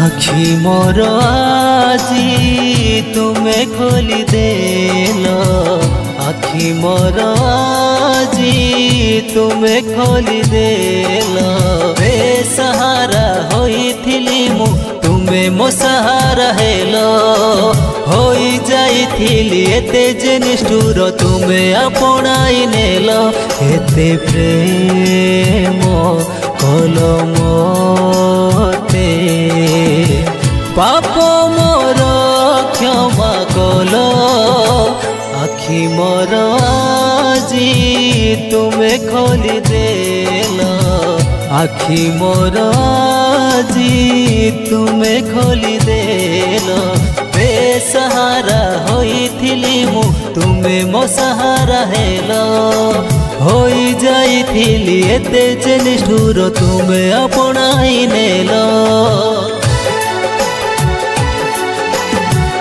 आखि मोर आजी तुमे खोली देलो, आखि मोर आजी तुमे खोली देलो। बेसहारा होइथिली मु तुमे मो सहारा हेलो, होई जाइथिली एते जे निष्ठुर तुमे आपणाई नेलो। एते प्रेम कलो मोते, पाप मोर क्षमा कलो। आखि मोर आजी तुमे खोली देलो, आखि मोर आजी तुमे खोली देलो। बेसहारा होइथिली मु तुमे मो सहारा हेलो, होई जाइथिली एते जे निष्ठुर तुमे आपणाई नेलो।